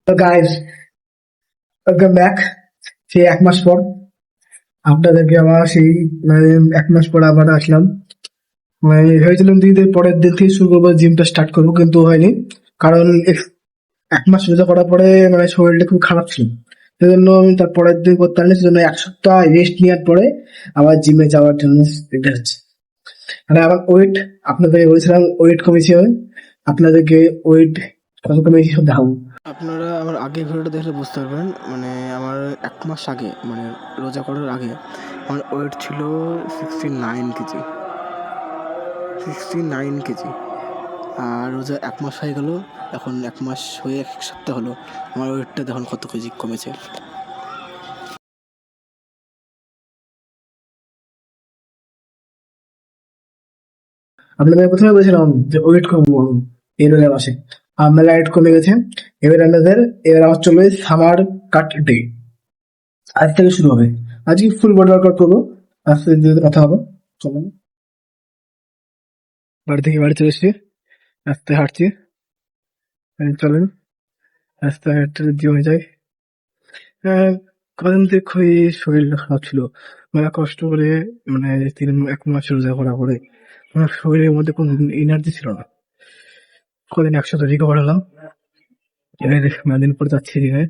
তো guys, welcome back. সেই 1 মাস পর আপনাদেরকে আবার সেই মানে 1 মাস পর আবার আসলাম। মানে ভেবেছিলাম ঈদের পরের দিন থেকে শুরু করবো, জিমটা স্টার্ট করবো, কিন্তু হয়নি। কারণ 1 মাস রোজা করার পরে মানে শরীরটা খুব খারাপ ছিল। সেজন্য আমি তার পরের দিন করতে পারিনি, সেজন্য 1 সপ্তাহ রেস্ট নেওয়ার পরে আবার জিমে যাওয়ার জন্য এটা হচ্ছে। মানে আমার ওয়েট, আপনাদেরকে বলেছিলাম ওয়েট কমেছে। আপনাদেরকে ওয়েট কত কমেছে সব দেখাবো। আপনারা আমার আগের ভিডিওটা দেখলে বুঝতে পারবেন। মানে আমার 1 মাস আগে, মানে রোজা করার আগে আমার ওয়েট ছিল 69 কেজি। 69 কেজি। আর রোজা 1 মাস হয়ে গেল, এখন 1 মাস হয়ে 1 সপ্তাহ হলো, আমার ওয়েটটা দেখুন কত কেজি কমেছে। আপনাদের প্রথমে বলেছিলাম যে ওয়েট কমবো এই রোজা মাসে। আপনার ওয়েট কমে গেছে। এবার আমার চলবে সামার কাট ডে। আজ থেকে শুরু হবে। আজকে ফুল বডি ওয়ার্কআউট করবো। আস্তে ধীরে কথা হবে। চলুন, বাড়ি থেকে বাড়ি চলে এসছি, আস্তে হাঁটছি। চলেন, আস্তে হাঁটতে যদি হয়ে যায়। কদিন থেকে খুবই শরীর খারাপ ছিল। মানে কষ্ট করে, মানে 1 মাস রোজা করা করে আমার শরীরের মধ্যে কোনো এনার্জি ছিল না। কদিন একসাথে রিকভার হলাম। এবার মেদিনীপুর পর যাচ্ছি জিমে।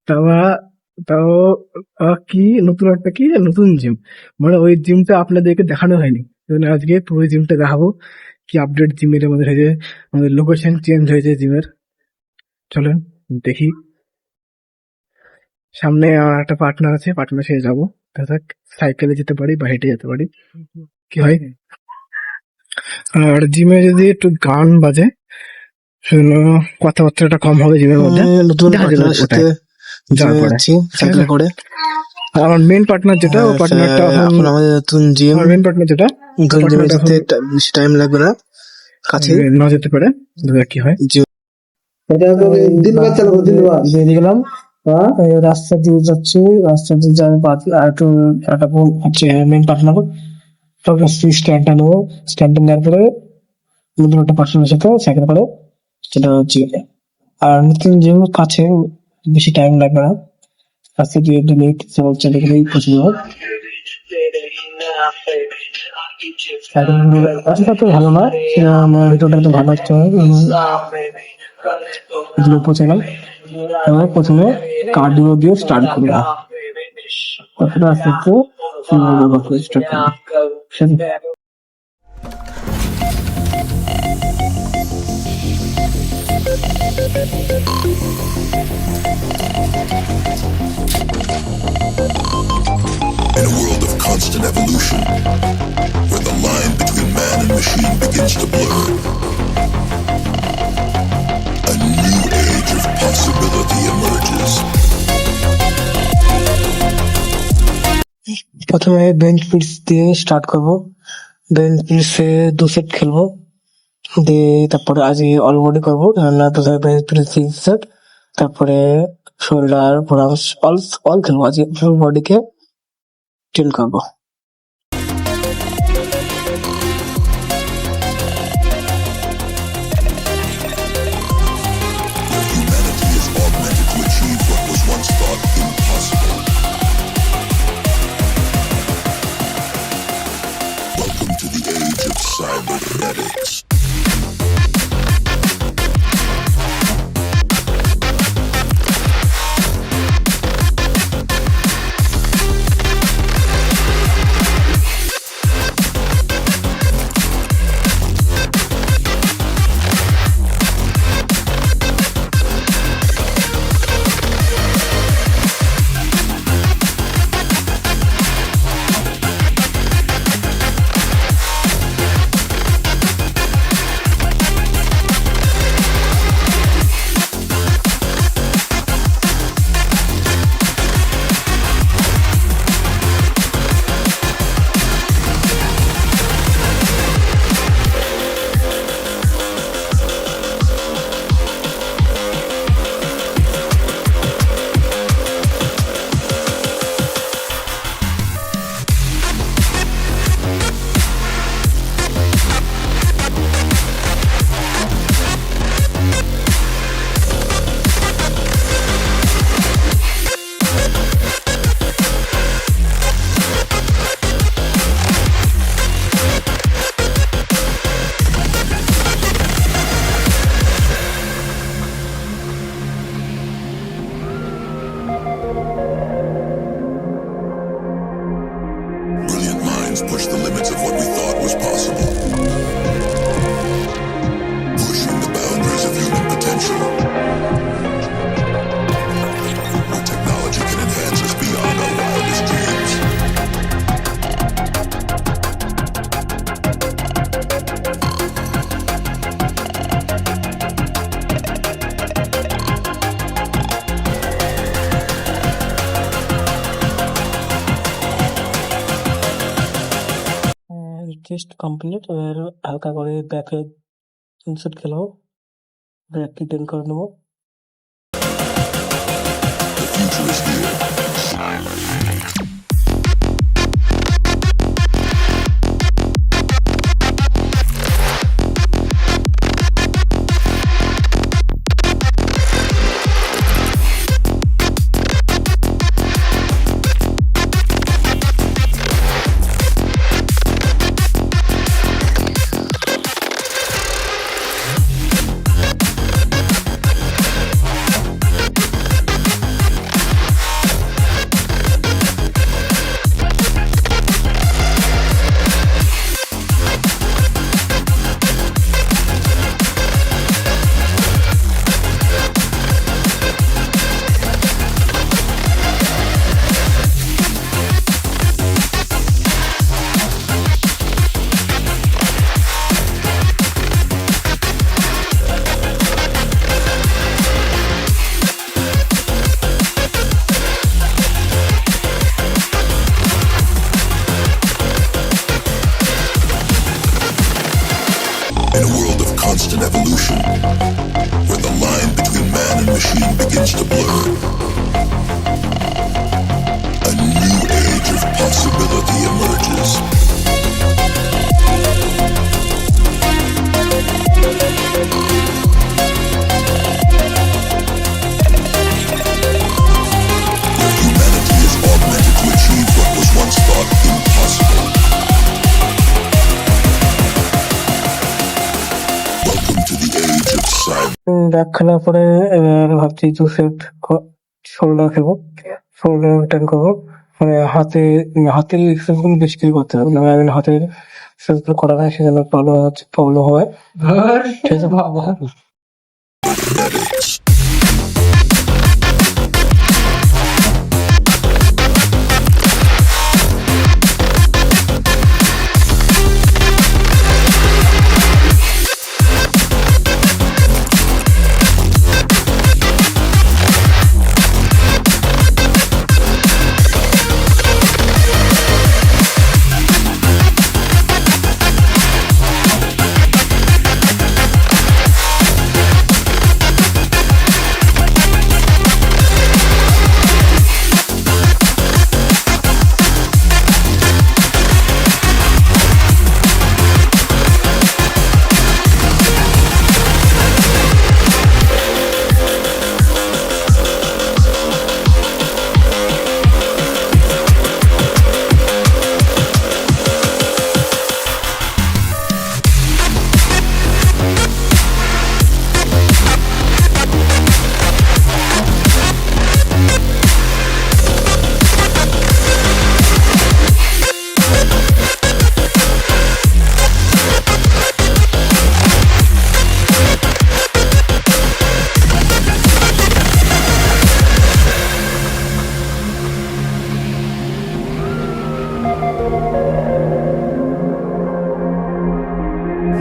তাও তাও কি নতুন একটা কি নতুন জিম, মানে ওই জিমটা আপনাদেরকে দেখানো হয়নি। আজকে পুরো জিমটা দেখাবো, কি আপডেট জিমের আমাদের হয়েছে। আমাদের লোকেশন চেঞ্জ হয়েছে জিমের। চলেন দেখি। সামনে আমার একটা পার্টনার আছে, পার্টনার সাথে যাবো। সাইকেলে যেতে পারি বা হেঁটে যেতে পারি, কি হয়। আর জিমে যদি একটু গান বাজে, সেজন্য কথাবার্তাটা কম হবে জিমের মধ্যে। নতুন দেখা যাবে পার্টনারের সাথে যাওয়ার পরে, যাচ্ছি ঠিক সাইকেল আছে? করে। আর আমার মেন পার্টনার যেটা, ও পার্টনারটা এখন আমাদের নতুন জিম, আমার মেন পার্টনার যেটা, নতুন জিমে যেতে বেশি টাইম লাগবে না, কাছে না যেতে পারে। কি হয় গেলাম। রাস্তা দিয়ে যাচ্ছি, রাস্তা দিয়ে যাবে আর একটু একটা হচ্ছে মেন পার্টনার। স্ট্যান্ডটা নেবো, স্ট্যান্ডটা নেওয়ার পরে নতুন একটা পার্টনারের সাথে সাইকেল করে সেটা হচ্ছে। আর নতুন জিম কাছে, বেশি টাইম লাগবে না, রাস্তা দিয়ে 2 মিনিট চলে গেলেই পৌঁছে যাবো। রাস্তা তো ভালো না, আমার ভিডিওটা তো ভালো হচ্ছে। পৌঁছে গেলাম। এবার প্রথমে কার্ডিও দিয়ে স্টার্ট করবো, তারপরে আস্তে আস্তে স্টার্ট করবো। In a world of constant evolution, where the line between man and machine begins to blur, a new age of possibility emerges. প্রথমে বেঞ্চ প্রেস দিয়ে স্টার্ট করবো। বেঞ্চ প্রেসে 2 সেট খেলবো, দিয়ে তারপরে আজকে অল বডি করবো। প্রথমে বেঞ্চ প্রেস 3 সেট, তারপরে শোল্ডার অল খেলবো। আজকে ফুল বডিকে ট্রেন করবো। Where humanity is augmented to achieve what was once thought impossible. Welcome to the age of cybernetics. potential. Where technology can enhance us beyond our wildest dreams. Test complete. এবার হালকা করে ব্যাকে insert খেলাম, ব্যাকটি ten করে নেবো। The future is here. In a world of constant evolution, where the line between man and machine begins to blur, a new age of possibility emerges. Where humanity is augmented to achieve what was once thought impossible. Welcome to the age of cyber. Back খেলার পরে এবার ভাবছি দু set shoulder খেলবো, shoulder ten করবো। মানে হাতের exercise বেশি কিছু করতে হবে না, আমি হাতের এক্সারসাইজ করা নাই, সেজন্য প্রবলেম হয়। ঠিক আছে ভাবো। Genetics.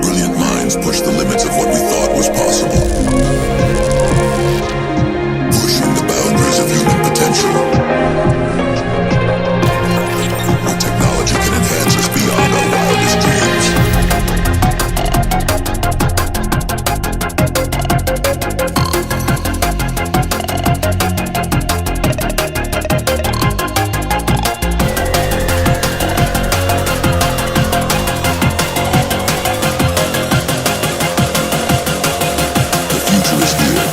Brilliant minds push the limits of what we thought was possible. Pushing the boundaries of human potential. Where technology can enhance us beyond our wildest dreams. The future is here.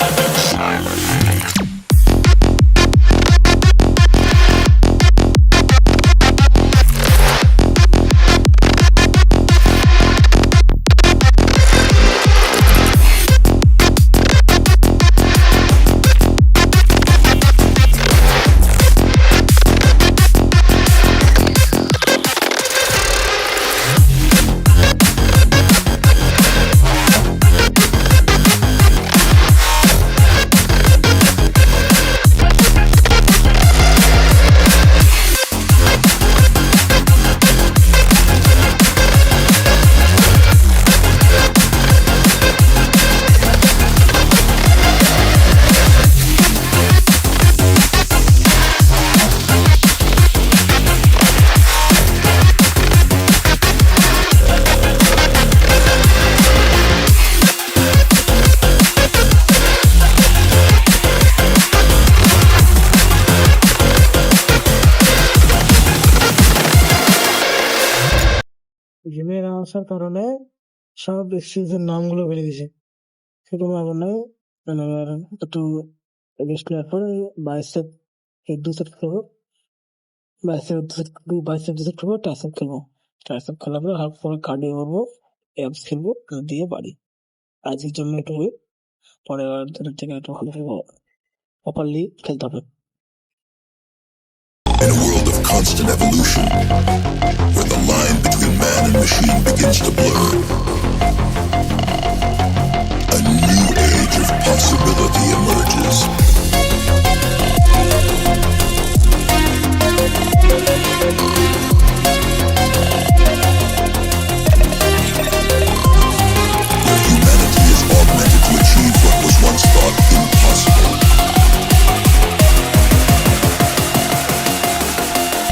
আসার কারণে সব এক্সচেঞ্জের নামগুলো বেড়ে গেছে। সেরকম আবার নয়, মানে আবার একটু রেস্ট নেওয়ার পরে বাইসেপ দু সেট খেলবো, বাইসেপ দু সেট খেলবো, ট্রাইসেপ খেলবো। ট্রাইসেপ খেলার পরে হাফ পরে কার্ডিও করবো, অ্যাবস খেলবো, দিয়ে বাড়ি। আজকের জন্য এটুকুই, পরের দিনের থেকে একটু ভালো করে প্রপারলি খেলতে হবে। In a world of constant evolution, where the line between man and machine begins to blur, a new age of possibility emerges. Where humanity is augmented to achieve what was once thought impossible.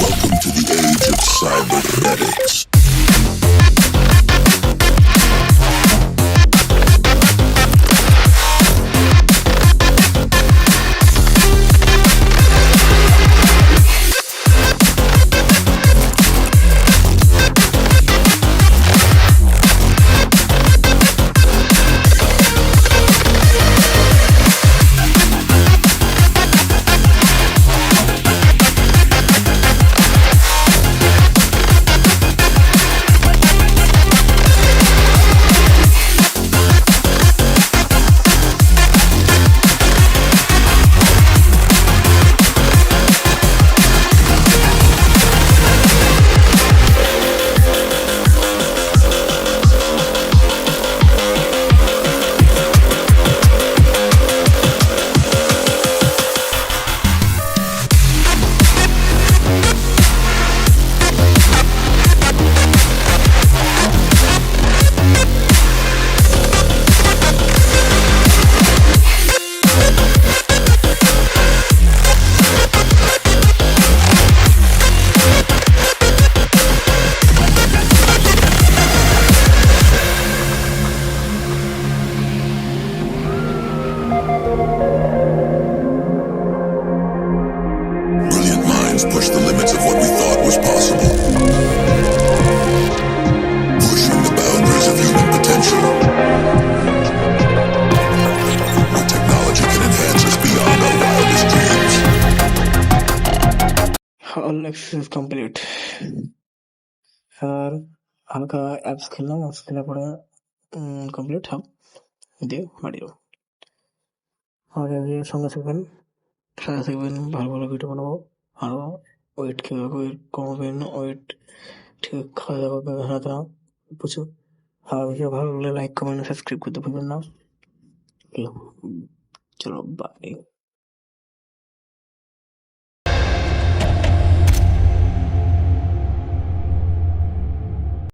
Welcome to the age of cybernetics. Brilliant minds push the limits of what we thought was possible. Pushing the boundaries of human potential. Where technology can enhance us beyond our wildest dreams. All exercise complete. আর হালকা apps খেললাম, apps খেলার পরে complete half দিয়ে বাড়ি যাবো। আমাদের সঙ্গে থাকবেন, সাথে থাকবেন, ভালো ভালো ভিডিও বানাবো। আরও ওয়েট কীভাবে কমাবেন, ওয়েট ঠিক খাওয়া দাওয়া করবেন, হ্যাঁ প্রচুর। আর ভিডিও ভালো লাগলে লাইক কমেন্ট সাবস্ক্রাইব করতে ভুলবেন না। চলো বাই।